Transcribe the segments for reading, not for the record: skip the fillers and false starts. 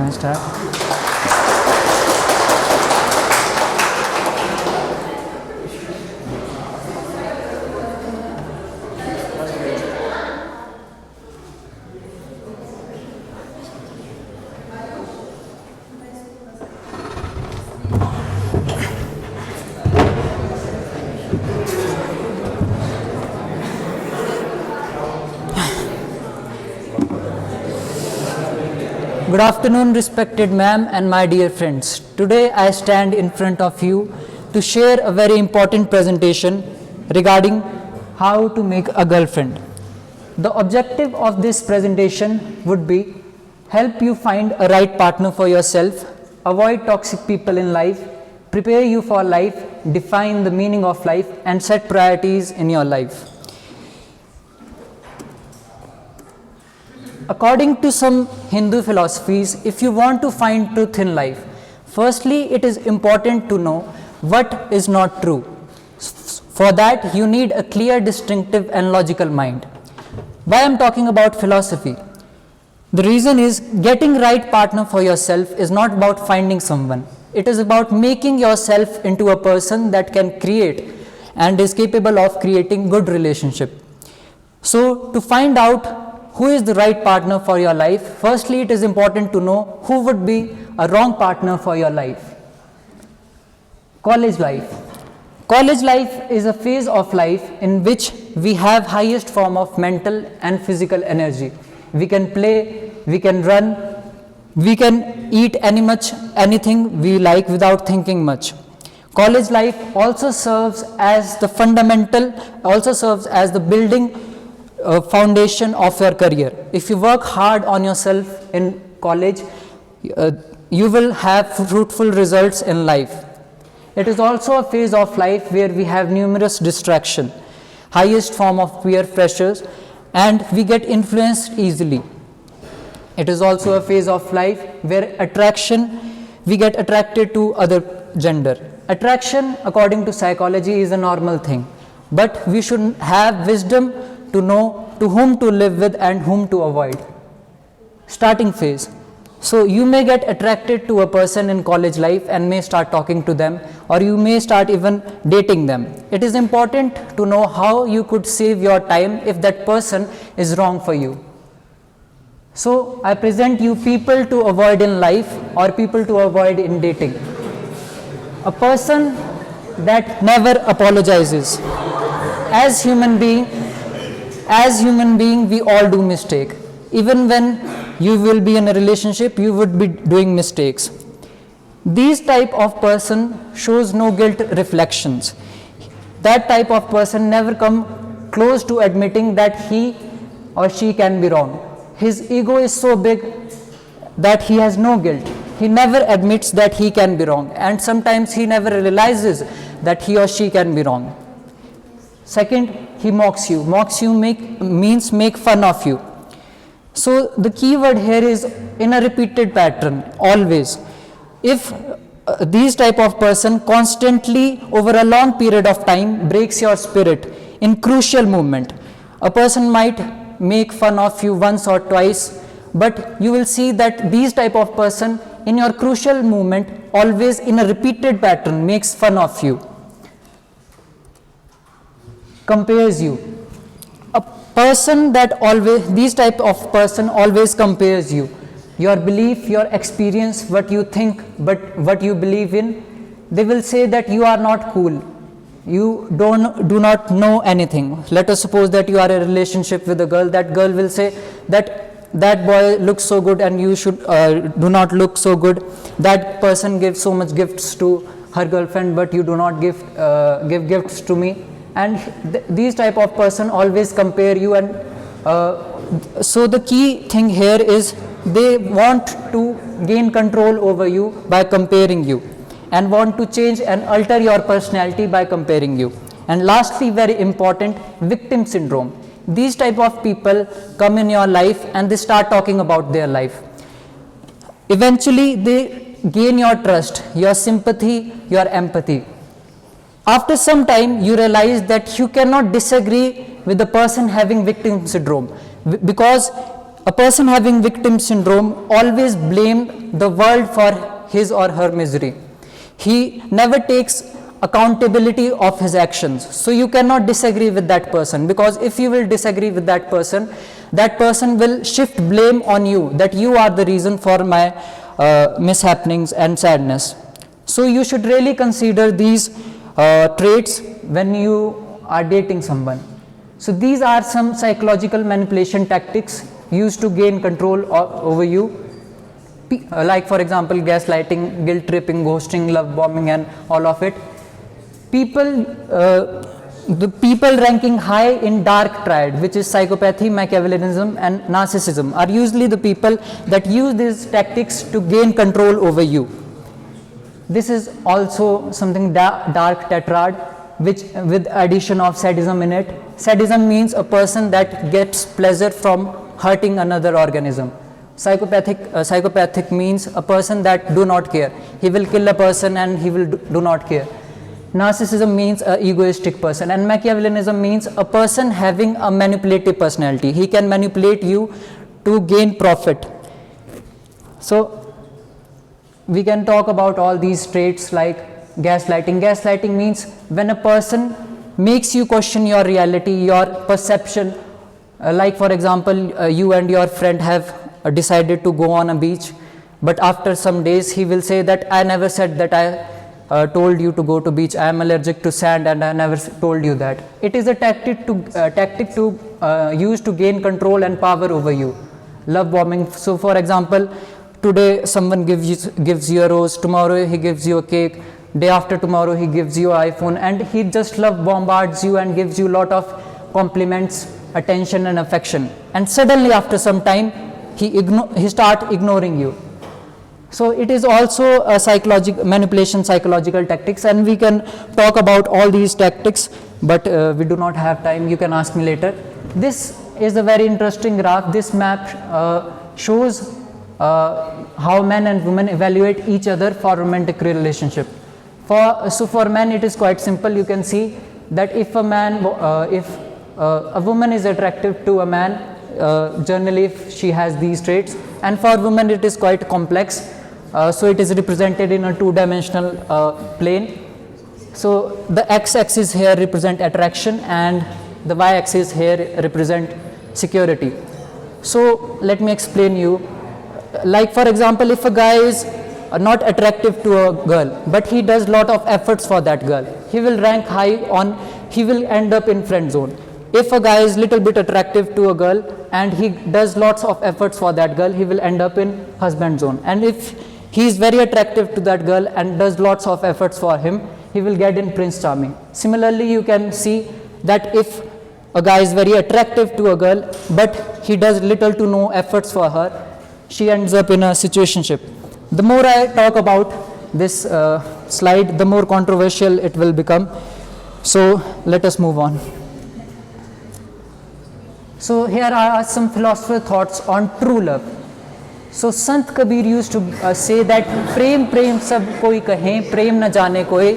can start. Good afternoon, respected ma'am and my dear friends. Today I stand in front of you to share a very important presentation regarding how to make a girlfriend. The objective of this presentation would be help you find a right partner for yourself, avoid toxic people in life, prepare you for life, define the meaning of life, and set priorities in your life. According to some Hindu philosophies, if you want to find truth in life, firstly it is important to know what is not true. For that you need a clear, distinctive and logical mind. Why I am talking about philosophy? The reason is getting right partner for yourself is not about finding someone. It is about making yourself into a person that can create and is capable of creating good relationship. So to find out who is the right partner for your life, firstly it is important to know who would be a wrong partner for your life. College life. College life is a phase of life in which we have highest form of mental and physical energy. We can play, we can run, we can eat anything we like without thinking much. College life also serves as the building foundation of your career. If you work hard on yourself in college, you will have fruitful results in life. It is also a phase of life where we have numerous distractions, highest form of peer pressures, and we get influenced easily. It is also a phase of life where we get attracted to other gender. Attraction, according to psychology, is a normal thing, but we should have wisdom to know to whom to live with and whom to avoid. Starting phase. So you may get attracted to a person in college life and may start talking to them, or you may start even dating them. It is important to know how you could save your time if that person is wrong for you. So I present you people to avoid in life or people to avoid in dating. A person that never apologizes. As human being, we all do mistake. Even when you will be in a relationship, you would be doing mistakes. These type of person shows no guilt reflections. That type of person never come close to admitting that he or she can be wrong. His ego is so big that he has no guilt. He never admits that he can be wrong, and sometimes he never realizes that he or she can be wrong. Second, he mocks you. Mocks you means make fun of you. So the key word here is in a repeated pattern, always. If these type of person constantly over a long period of time breaks your spirit in crucial moment, a person might make fun of you once or twice, but you will see that these type of person in your crucial moment always in a repeated pattern makes fun of you. Compares you. These type of person always compares you. Your belief, your experience, what you think, but what you believe in, they will say that you are not cool. You do not know anything. Let us suppose that you are in a relationship with a girl. That girl will say that boy looks so good and you should do not look so good. That person gives so much gifts to her girlfriend, but you do not give gifts to me. And these type of person always compare you, and so the key thing here is they want to gain control over you by comparing you, and want to change and alter your personality by comparing you. And lastly, very important, victim syndrome. These type of people come in your life and they start talking about their life. Eventually they gain your trust, your sympathy, your empathy. After some time, you realize that you cannot disagree with the person having victim syndrome, because A person having victim syndrome always blames the world for his or her misery. He never takes accountability of his actions. So you cannot disagree with that person, because if you will disagree with that person will shift blame on you, that you are the reason for my mishappenings and sadness. So you should really consider these traits when you are dating someone. So these are some psychological manipulation tactics used to gain control over you. Like for example, gaslighting, guilt tripping, ghosting, love bombing, and all of it. The people ranking high in dark triad, which is psychopathy, Machiavellianism, and narcissism, are usually the people that use these tactics to gain control over you. This is also something dark tetrad, which with addition of sadism in it. Sadism means a person that gets pleasure from hurting another organism. Psychopathic means a person that do not care. He will kill a person and he will do not care. Narcissism means an egoistic person, and Machiavellianism means a person having a manipulative personality. He can manipulate you to gain profit. So we can talk about all these traits like gaslighting. Gaslighting means when a person makes you question your reality, your perception. Like for example, you and your friend have decided to go on a beach, but after some days he will say that I never said that I told you to go to beach. I am allergic to sand and I never told you that. It is a tactic to use to gain control and power over you. Love bombing. So for example, today someone gives you a rose, tomorrow he gives you a cake, day after tomorrow he gives you an iPhone, and he just love bombards you and gives you a lot of compliments, attention and affection, and suddenly after some time he start ignoring you. So it is also a manipulation psychological tactics, and we can talk about all these tactics, but we do not have time. You can ask me later. This is a very interesting graph. This map shows how men and women evaluate each other for romantic relationship. For men it is quite simple. You can see that if a woman is attractive to a man, generally if she has these traits, and for women it is quite complex. So it is represented in a two-dimensional plane. So the x-axis here represent attraction and the y-axis here represent security. So let me explain you. Like for example, if a guy is not attractive to a girl, but he does lot of efforts for that girl, he will rank high he will end up in friend zone. If a guy is little bit attractive to a girl and he does lots of efforts for that girl, he will end up in husband zone. And if he is very attractive to that girl and does lots of efforts for him, he will get in prince charming. Similarly, you can see that if a guy is very attractive to a girl but he does little to no efforts for her, she ends up in a situationship. The more I talk about this slide, the more controversial it will become. So let us move on. So here are some philosopher thoughts on true love. So Sant Kabir used to say that prem sab koi kahe, prem na jane koi,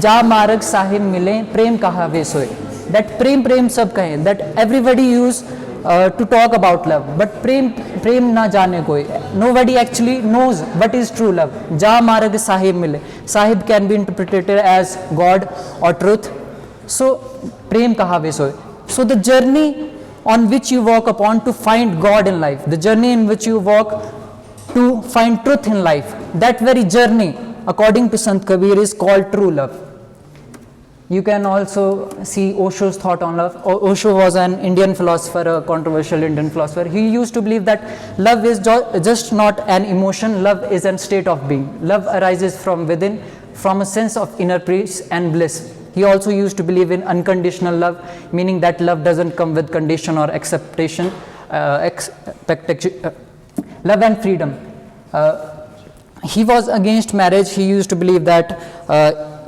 ja marg sahib mile, prem kahave soe. That prem sab kahe, that everybody use to talk about love, but prem na jane koi. Nobody actually knows what is true love. Ja marg sahib mile. Sahib can be interpreted as God or truth. So prem kahave soe. So the journey on which you walk upon to find God in life, the journey in which you walk to find truth in life, that very journey, according to Sant Kabir, is called true love. You can also see Osho's thought on love. Osho was an Indian philosopher, a controversial Indian philosopher. He used to believe that love is just not an emotion, love is a state of being. Love arises from within, from a sense of inner peace and bliss. He also used to believe in unconditional love, meaning that love doesn't come with condition or expectation, love and freedom. He was against marriage. He used to believe that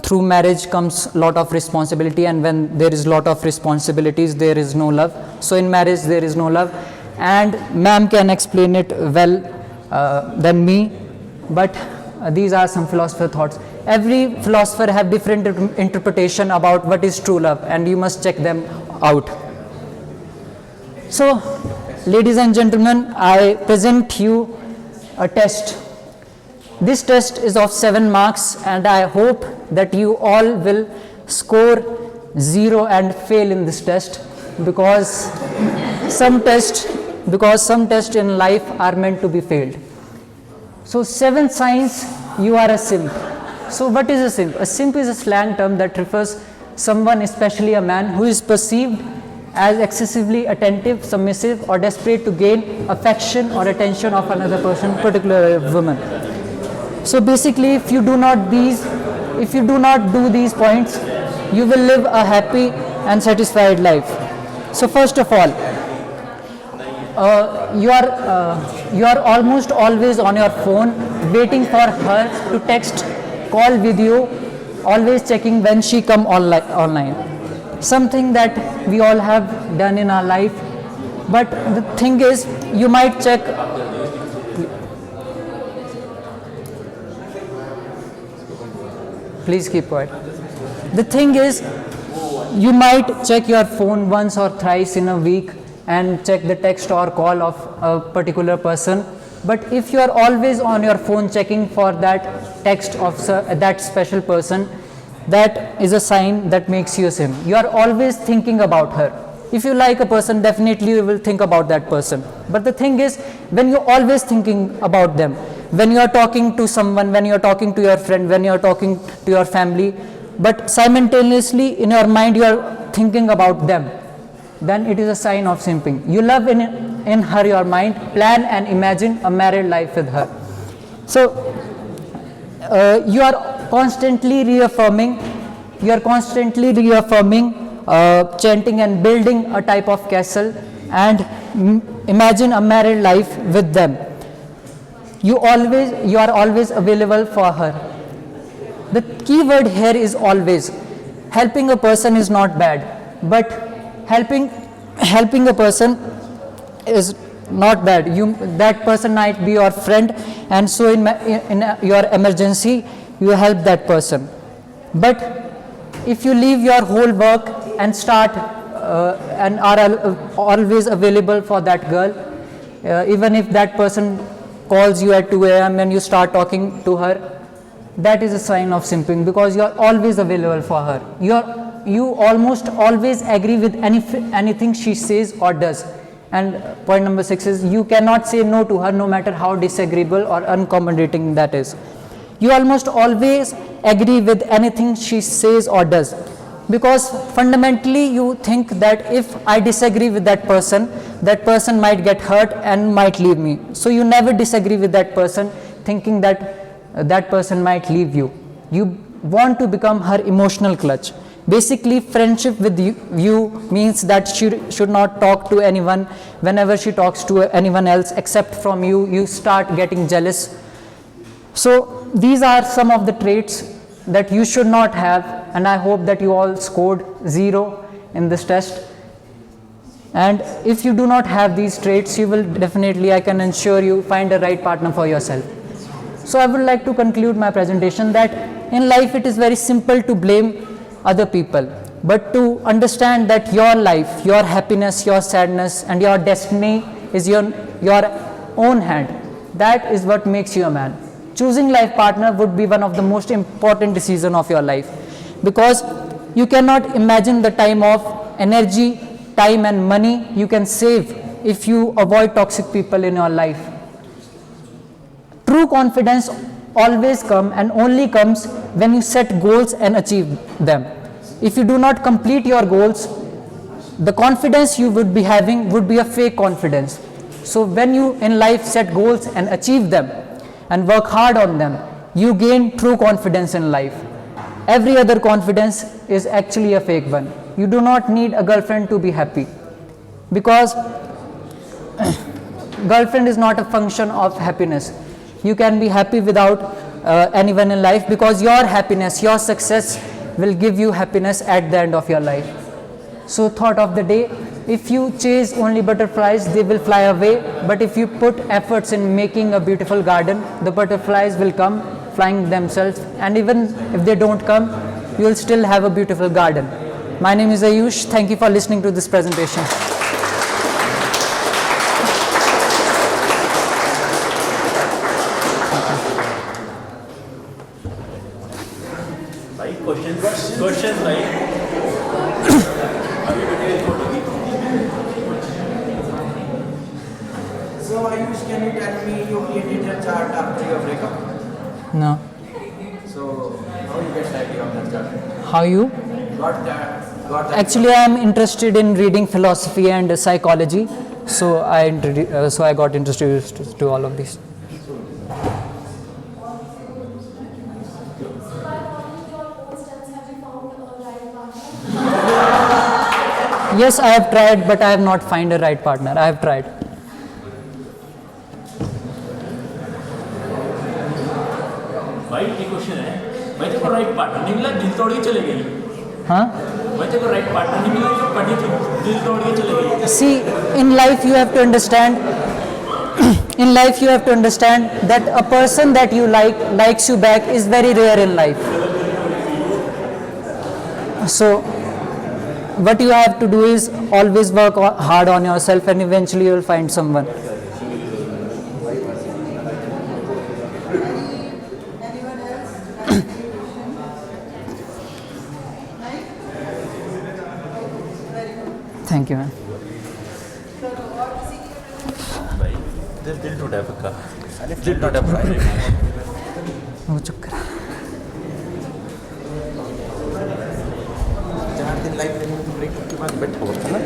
through marriage comes lot of responsibility, and when there is lot of responsibilities, there is no love. So in marriage there is no love, and ma'am can explain it well than me, but these are some philosopher thoughts. Every philosopher have different interpretation about what is true love, and you must check them out. So ladies and gentlemen, I present you a test. This test is of 7 marks, and I hope that you all will score 0 and fail in this test, because some tests in life are meant to be failed. So 7 signs you are a simp. So what is a simp? A simp is a slang term that refers someone, especially a man, who is perceived as excessively attentive, submissive, or desperate to gain affection or attention of another person, particularly a woman. So basically, if you do not do these points, you will live a happy and satisfied life. So first of all, you are almost always on your phone, waiting for her to text, call video, always checking when she come online. Something that we all have done in our life. But the thing is, you might check. Please keep quiet. The thing is, you might check your phone once or thrice in a week and check the text or call of a particular person. But if you are always on your phone checking for that text of that special person, that is a sign that makes you a simp. You are always thinking about her. If you like a person, definitely you will think about that person. But the thing is, when you're always thinking about them, when you are talking to someone, when you are talking to your friend, when you are talking to your family, but simultaneously in your mind you are thinking about them, then it is a sign of simping. You love in her your mind, plan and imagine a married life with her. So you are constantly reaffirming, chanting and building a type of castle, and imagine a married life with them. You are always available for her. The key word here is always. Helping a person is not bad, but helping a person is not bad. That person might be your friend, and so in your emergency you help that person. But if you leave your whole work and start and are always available for that girl, even if that person calls you at 2 a.m. and you start talking to her, that is a sign of simping, because you are always available for her. You almost always agree with anything she says or does. And point number 6 is, you cannot say no to her, no matter how disagreeable or unaccommodating that is. You almost always agree with anything she says or does, because fundamentally you think that if I disagree with that person might get hurt and might leave me. So you never disagree with that person thinking that that person might leave you. You want to become her emotional clutch. Basically, friendship with you means that she should not talk to anyone. Whenever she talks to anyone else except from you, you start getting jealous. So these are some of the traits that you should not have, and I hope that you all scored 0 in this test. And if you do not have these traits, you will definitely, I can ensure you, find a right partner for yourself. So I would like to conclude my presentation that in life it is very simple to blame other people, but to understand that your life, your happiness, your sadness and your destiny is your own hand. That is what makes you a man. Choosing life partner would be one of the most important decisions of your life, because you cannot imagine the time of energy, time and money you can save if you avoid toxic people in your life. True confidence always comes and only comes when you set goals and achieve them. If you do not complete your goals, the confidence you would be having would be a fake confidence. So when you in life set goals and achieve them and work hard on them, you gain true confidence in life. Every other confidence is actually a fake one. You do not need a girlfriend to be happy, because girlfriend is not a function of happiness. You can be happy without anyone in life, because your happiness, your success will give you happiness at the end of your life. So thought of the day, if you chase only butterflies, they will fly away, but if you put efforts in making a beautiful garden, the butterflies will come flying themselves, and even if they don't come, you will still have a beautiful garden. My name is Ayush. Thank you for listening to this presentation. So Ayush, can you tell me you created a chart after your breakup? No. So how you get the idea of that chart? How you? Got that. Actually, I am interested in reading philosophy and psychology, so I got introduced to all of these. Yes, I have tried, but I have not found a right partner. I have tried. भाई एक question है, भाई तेरे को right partner नहीं मिला, दिल तोड़ के चले गई। हाँ? भाई तेरे को राइट पार्टनर नहीं मिला, जो पढ़ी थी दिल तोड़ के चले गई। See, in life you have to understand. In life you have to understand that a person that you likes you back is very rare in life. So, what you have to do is always work hard on yourself, and eventually you will find someone. Anyone else? Thank you, man. भाई दिल टूटा है पक्का, दिल टूटा है। वो चक्कर। 4 दिन लाइफ में ब्रेकअप के बाद बैठा हुआ था ना।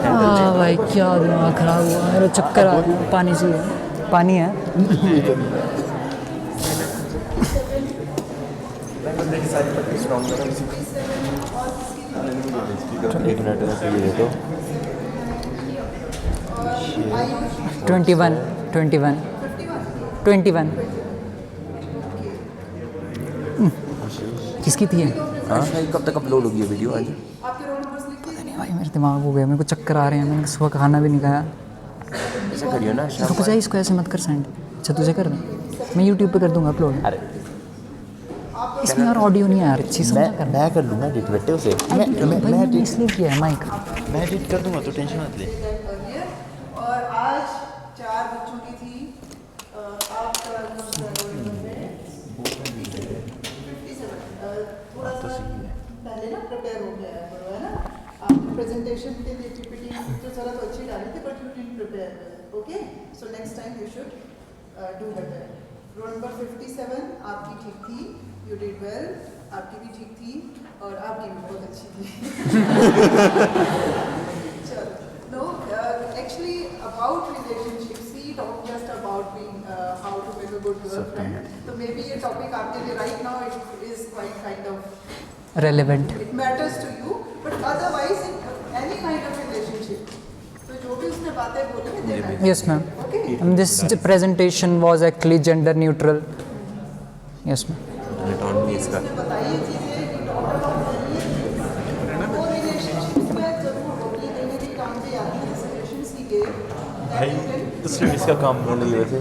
हाँ भाई, क्या दिमाग खराब हुआ, मेरा चक्कर आ रहा। पानी चाहिए, पानी है। सारी पट्टी स्ट्रॉन्ग है। एक मिनट ये तो 21 किसकी थी? हाँ कब तक अपलोड होगी ये वीडियो आज? पता नहीं भाई, मेरे दिमाग हो गया, मेरे को चक्कर आ रहे हैं, मैंने सुबह खाना भी नहीं खाया। ऐसा करियो ना, रुक जा, इसको ऐसे मत कर सेंड। अच्छा तुझे कर दें, मैं यूट्यूब पे कर दूंगा अपलोड। अरे इसमें यार ऑडियो नहीं है यार, अच्छी समझ कर। मैं कर लूँगा एडिट बेटे उसे। मैं इसलिए किया है माइक। मैं एडिट कर दूँगा, तो टेंशन मत ले। और आज 4 बच्चों की थी आपका थोड़ा सा पहले ना प्रिपेयर हो गया है ना, आपने प्रेजेंटेशन के लिए पीपीटी तो जरा तो अच्छी डाली थी, but you didn't prepare. Okay, so next time you should do better. Roll number 57 आपकी ठीक थी, यू डिड वेल, आपकी भी ठीक थी और आपकी भी बहुत अच्छी थी। चलो, no actually about relationship, see talk just about being how to make a good girlfriend. तो मे बी ये टॉपिक आपके लिए right now it is quite kind of relevant, it matters to you, but otherwise in any kind of relationship तो जो भी उसने बातें बोली। yes ma'am, this presentation was actually gender neutral. Yes ma'am. इसका बताइए चीजें वो रिलेशनशिप्स में जरूर होगी, कहीं भी काम पे आती है। सजेशंस ही गए भाई इसका काम होने की वजह से